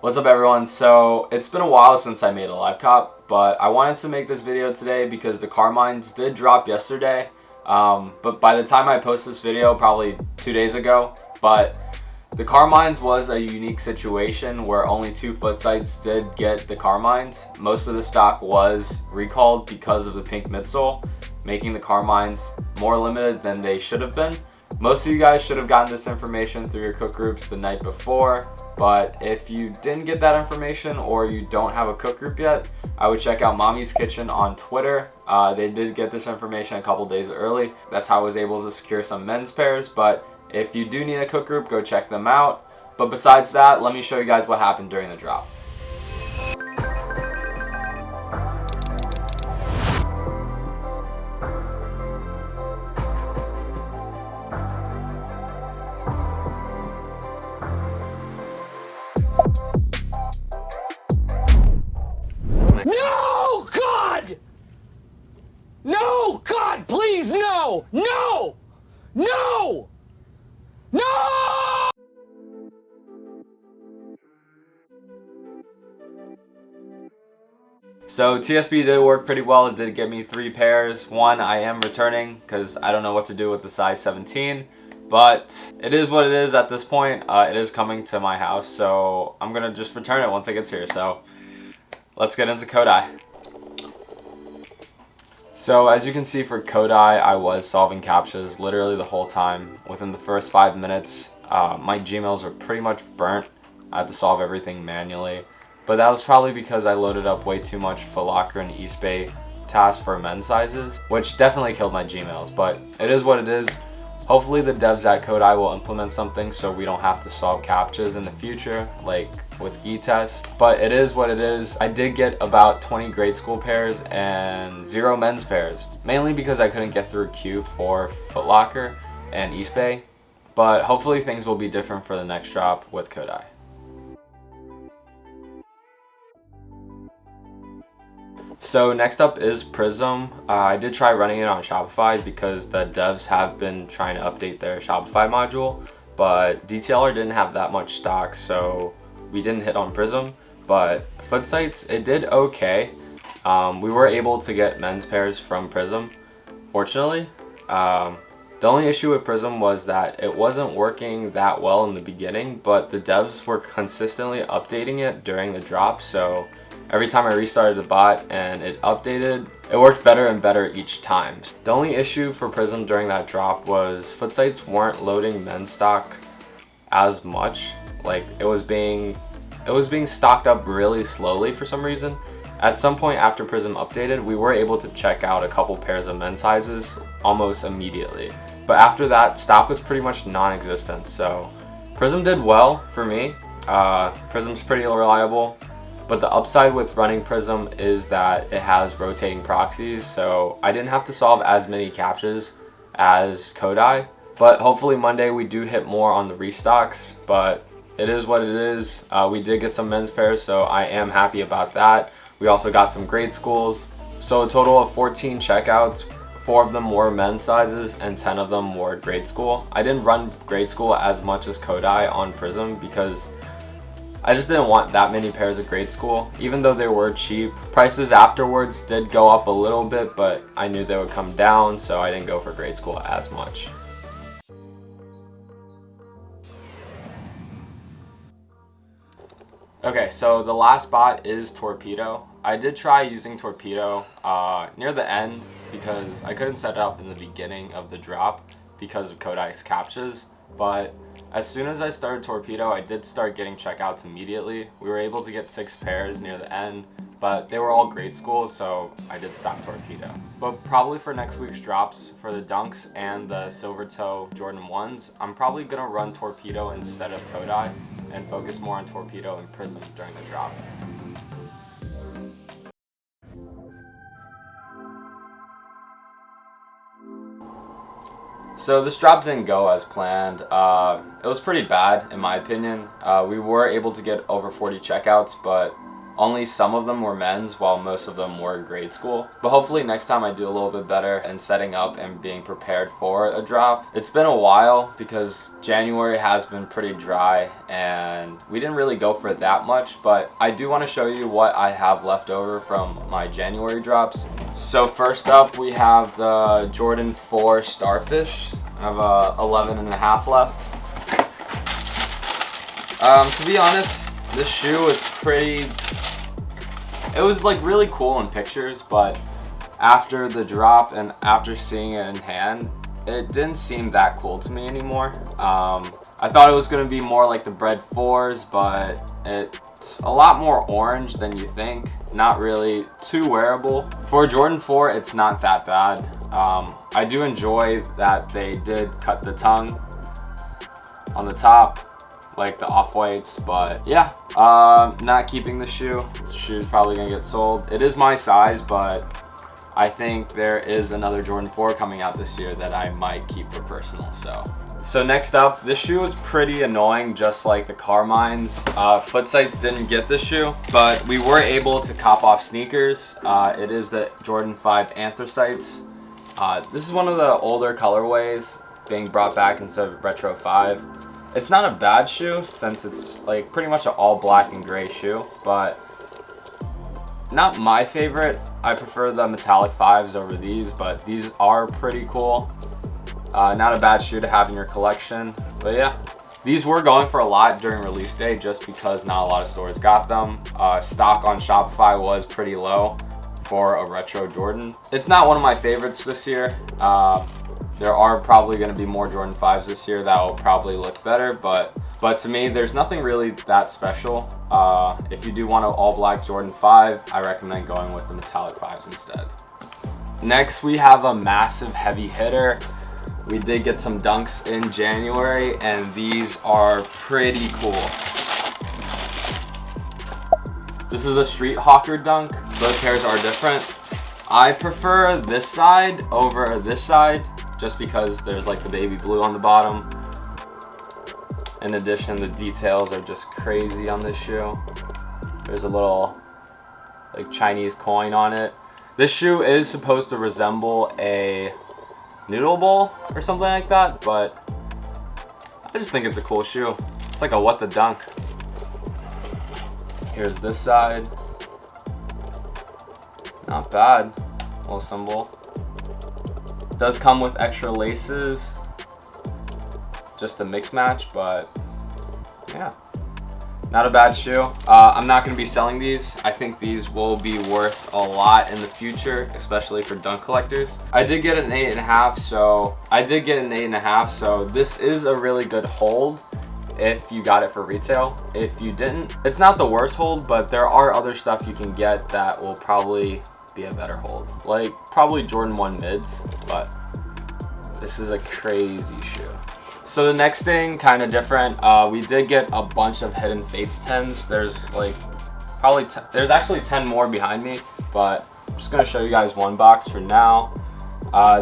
What's up everyone? So it's been a while since I made a live cop, but I wanted to make this video today because the Carmines did drop yesterday. But by the time I post this video, probably 2 days ago, but the Carmines was a unique situation where only 2 foot sites did get the Carmines. Most of the stock was recalled because of the pink midsole, making the Carmines more limited than they should have been. Most of you guys should have gotten this information through your cook groups the night before, but if you didn't get that information or you don't have a cook group yet, I would check out Mommy's Kitchen on Twitter. They did get this information a couple days early. That's how I was able to secure some men's pairs, but if you do need a cook group, go check them out. But besides that, let me show you guys what happened during the drop. No, God! No, God, please, no! No! No! No! So TSP did work pretty well. It did get me 3 pairs. One I am returning because I don't know what to do with the size 17. But it is what it is at this point. It is coming to my house, so I'm gonna just return it once it gets here. So let's get into Kodai. So as you can see for Kodai, I was solving CAPTCHAs literally the whole time. Within the first 5 minutes, my Gmails were pretty much burnt. I had to solve everything manually. But that was probably because I loaded up way too much Foot Locker and ISP tasks for men's sizes, which definitely killed my Gmails, but it is what it is. Hopefully the devs at Kodai will implement something so we don't have to solve CAPTCHAs in the future, like with e-tests. But it is what it is. I did get about 20 grade school pairs and 0 men's pairs, mainly because I couldn't get through queue for Foot Locker and ISPs. But hopefully things will be different for the next drop with Kodai. So next up is Prism. I did try running it on Shopify because the devs have been trying to update their Shopify module, but DTLR didn't have that much stock, so we didn't hit on Prism. But foot sites, it did okay. We were able to get men's pairs from Prism, fortunately. The only issue with Prism was that it wasn't working that well in the beginning, but the devs were consistently updating it during the drop, so every time I restarted the bot and it updated, it worked better and better each time. The only issue for Prism during that drop was foot sites weren't loading men's stock as much. Like it was being stocked up really slowly for some reason. At some point after Prism updated, we were able to check out a couple pairs of men's sizes almost immediately. But after that, stock was pretty much non-existent. So Prism did well for me. Prism's pretty reliable. But the upside with running Prism is that it has rotating proxies, so I didn't have to solve as many CAPTCHAs as Kodai. But hopefully Monday we do hit more on the restocks, but it is what it is. We did get some men's pairs, so I am happy about that. We also got some grade schools. So a total of 14 checkouts, 4 of them were men's sizes and 10 of them were grade school. I didn't run grade school as much as Kodai on Prism because I just didn't want that many pairs of grade school. Even though they were cheap, prices afterwards did go up a little bit, but I knew they would come down, so I didn't go for grade school as much. Okay, so the last bot is Torpedo. I did try using Torpedo near the end because I couldn't set it up in the beginning of the drop because of Kodai's CAPTCHAs. But as soon as I started Torpedo, I did start getting checkouts immediately. We were able to get 6 pairs near the end, but they were all grade school, so I did stop Torpedo. But probably for next week's drops, for the Dunks and the Silver Toe Jordan 1s, I'm probably going to run Torpedo instead of Kodai and focus more on Torpedo and Prism during the drop. So this drop didn't go as planned. It was pretty bad in my opinion. We were able to get over 40 checkouts, but Only some of them were men's, while most of them were grade school. But hopefully next time I do a little bit better in setting up and being prepared for a drop. It's been a while because January has been pretty dry and we didn't really go for that much, but I do want to show you what I have left over from my January drops. So first up, we have the Jordan 4 Starfish. I have 11.5 left. To be honest, this shoe was it was like really cool in pictures, but after the drop and after seeing it in hand, it didn't seem that cool to me anymore. I thought it was going to be more like the Bread 4s, but it's a lot more orange than you think. Not really too wearable. For a Jordan 4, it's not that bad. I do enjoy that they did cut the tongue on the top, like the off-whites, but yeah, not keeping the shoe. This shoe's probably gonna get sold. It is my size, but I think there is another Jordan 4 coming out this year that I might keep for personal. So next up, this shoe was pretty annoying, just like the Carmines. Footsites didn't get this shoe, but we were able to cop off sneakers. It is the Jordan 5 Anthracites. This is one of the older colorways being brought back instead of Retro 5. It's not a bad shoe since it's like pretty much an all black and gray shoe, but not my favorite. I prefer the metallic 5s over these, but these are pretty cool. Not a bad shoe to have in your collection, but yeah. These were going for a lot during release day just because not a lot of stores got them. Stock on Shopify was pretty low for a retro Jordan. It's not one of my favorites this year. There are probably going to be more Jordan 5s this year that will probably look better, but to me, there's nothing really that special. If you do want an all-black Jordan 5, I recommend going with the metallic 5s instead. Next, we have a massive heavy hitter. We did get some dunks in January, and these are pretty cool. This is a Street Hawker dunk. Both pairs are different. I prefer this side over this side, just because there's like the baby blue on the bottom. In addition, the details are just crazy on this shoe. There's a little like Chinese coin on it. This shoe is supposed to resemble a noodle bowl or something like that, but I just think it's a cool shoe. It's like a what the dunk. Here's this side. Not bad. Little symbol. Does come with extra laces, just a mix match, but yeah, not a bad shoe. I'm not going to be selling these. I think these will be worth a lot in the future, especially for dunk collectors. I did get an 8.5, so this is a really good hold if you got it for retail. If you didn't, it's not the worst hold, but there are other stuff you can get that will probably be a better hold, like probably Jordan 1 mids, but this is a crazy shoe. So the next thing, kind of different, we did get a bunch of Hidden Fates 10s. There's like probably there's actually 10 more behind me, but I'm just gonna show you guys one box for now.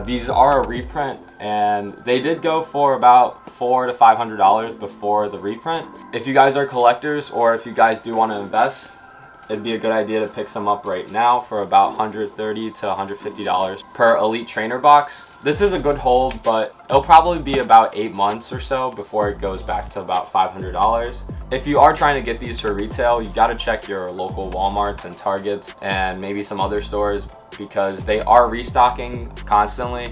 These are a reprint, and they did go for about $400 to $500 before the reprint. If you guys are collectors, or if you guys do want to invest, it'd be a good idea to pick some up right now for about $130 to $150 per Elite Trainer box. This is a good hold, but it'll probably be about 8 months or so before it goes back to about $500. If you are trying to get these for retail, you got to check your local Walmarts and Targets and maybe some other stores, because they are restocking constantly,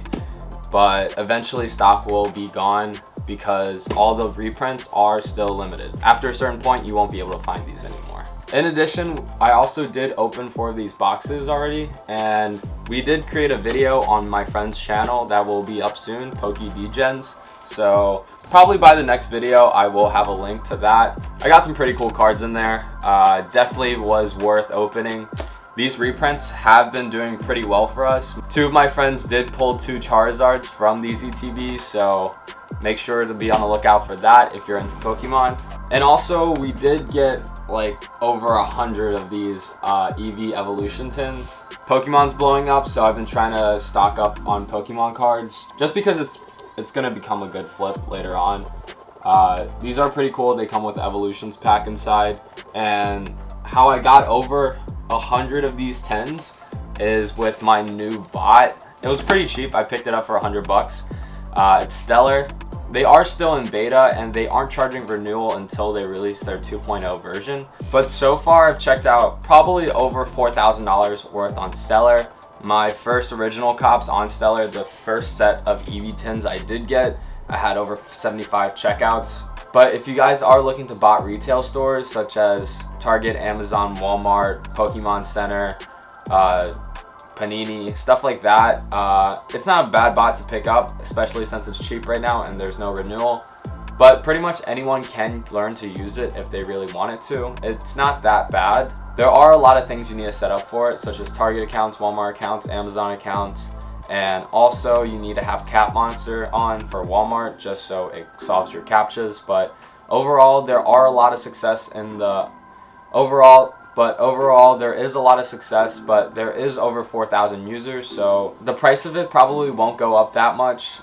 but eventually stock will be gone because all the reprints are still limited. After a certain point, you won't be able to find these anymore. In addition, I also did open 4 of these boxes already, and we did create a video on my friend's channel that will be up soon, Pokey Degens. So probably by the next video, I will have a link to that. I got some pretty cool cards in there. Definitely was worth opening. These reprints have been doing pretty well for us. 2 of my friends did pull 2 Charizards from these ETBs, so make sure to be on the lookout for that if you're into Pokemon. And also, we did get like over 100 of these EV Evolution tins. Pokemon's blowing up, so I've been trying to stock up on Pokemon cards just because it's gonna become a good flip later on. These are pretty cool. They come with the Evolutions pack inside. And how I got over 100 of these 10s is with my new bot. It was pretty cheap. I picked it up for $100. It's Stellar. They are still in beta and they aren't charging renewal until they release their 2.0 version. But so far I've checked out probably over $4,000 worth on Stellar. My first original cops on Stellar, the first set of EV10s I did get, I had over 75 checkouts. But if you guys are looking to bot retail stores such as Target, Amazon, Walmart, Pokemon Center, Panini, stuff like that, it's not a bad bot to pick up, especially since it's cheap right now and there's no renewal. But pretty much anyone can learn to use it if they really wanted to. It's not that bad. There are a lot of things you need to set up for it, such as Target accounts, Walmart accounts, Amazon accounts, and also you need to have Cap Monster on for Walmart just so it solves your CAPTCHAs. But overall, there are a lot of success in the overall there is a lot of success, but there is over 4,000 users, so the price of it probably won't go up that much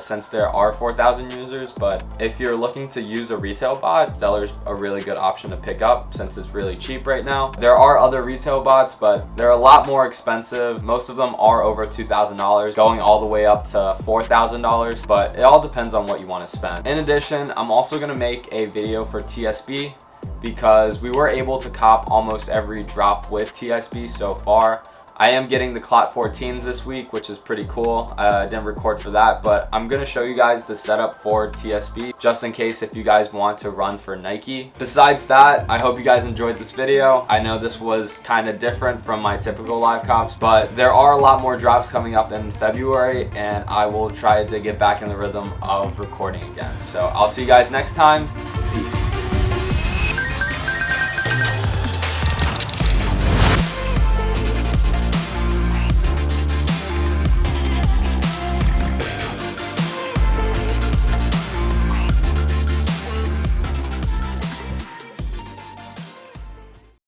since there are 4,000 users. But if you're looking to use a retail bot, Stellar's a really good option to pick up since it's really cheap right now. There are other retail bots, but they're a lot more expensive. Most of them are over $2,000, going all the way up to $4,000, but it all depends on what you want to spend. In addition, I'm also going to make a video for TSB, because we were able to cop almost every drop with TSB so far. I am getting the Clot 14s this week, which is pretty cool. I didn't record for that, but I'm going to show you guys the setup for TSB just in case if you guys want to run for Nike. Besides that, I hope you guys enjoyed this video. I know this was kind of different from my typical live cops, but there are a lot more drops coming up in February and I will try to get back in the rhythm of recording again. So I'll see you guys next time.